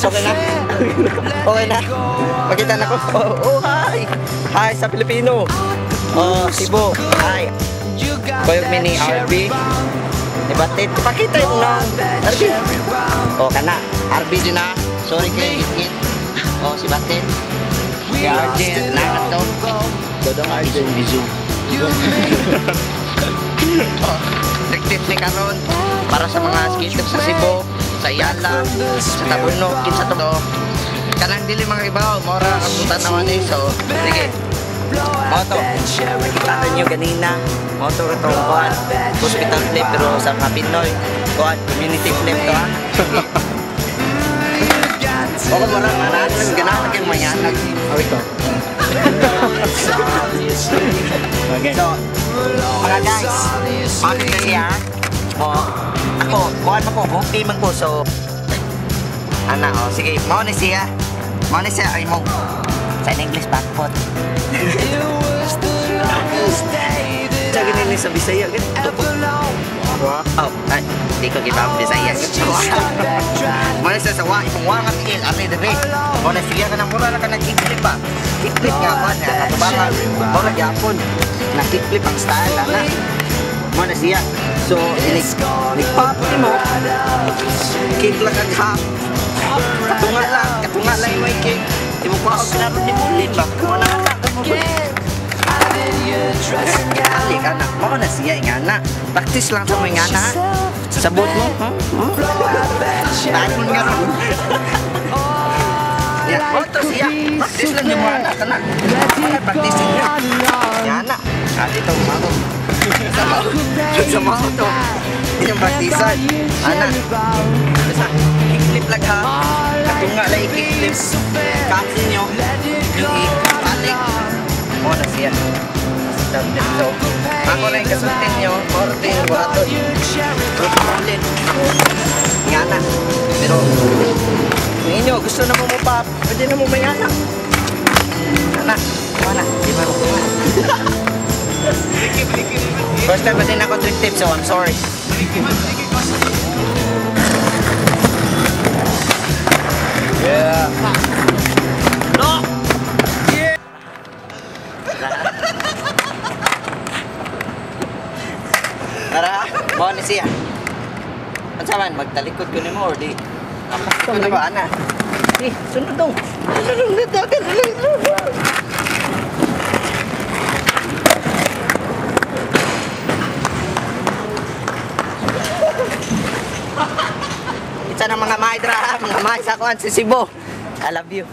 Okay na? Okay na? Pakita na ko. Oh, hi! Hi sa Pilipino. Oh, Cebu. Hi. Koyog mini RB. Ibatid. Pakita yung nang RB. Oh, kana. RB din na. Sorry kay Git. Oh, si Batid. Si Arjen. Nangat to. Dodong Arjen. Bizu. Oh, trick tip ni karon para sa mga skitip sa Cebu, sa Yala, sa Tabuno, kinsa to. Kanang dili mga ibaw, mora ang butan naman eh. So, sige. Moto. Nakita nyo ganina. Moto ito kuhan. Hospital flip pero sa mga Pinoy. Kuhan, community flip to ha. Baka marang anak lang ganahan kayong mayanag. Awit ko. Okay. So, mga guys, bakit kasi ha? Ako, kuhan mo ko, bukti man ko. So, ana, o, sige, mau na siya. Mau na siya, ay mo. Sa English, backpot. Siya ganyan sa Bisaya, ganyan. Oh, ay, hindi ko kita ang Bisaya. Mau na siya sa ipanguangan il, ari dere. Mau na siya ka na mura na ka nag-kickflip pa. Kickflip nga ba, natubangan. Mau na gyapon. Nag-kickflip ang style, ana. Mau na siya. So, nag-pop mo. Kick lang ang hap. Katunga lang yung may kick. Di mo pa ako sinaroon ni Mulin ba? Kung ano ka mo ba? Ali ka na. Mau na siya nga na. Practice lang sa mga nga na. Sabot mo. Tahan mo nga ron. Mau to siya. Practice lang yung mga na. Practice niya. Nga na. Dito umato. Sa mga to. Yung practicean. Anak. Basta, kickflip lang ha. Katunga lang i-kickflip. Kasi nyo. Balik. Mo na siya. So, ako na yung kasultin nyo. Mortin, waraton. Rutin. Nga na. Pero, kung inyo, gusto na mo pa, pwede na mo may anak. Anak. Mana? Di ba mo nga? First time pa din ako trick tip, so I'm sorry. Yeah. No! Yeah! Tara, mau ni siya. Ano man, magtalikod ko ni mo or di? Kapag ko na ba, ana? Sunod dong. Sunod natakan. Isa ng mga maidra, mga maid sa kuhan sa Cebu. I love you.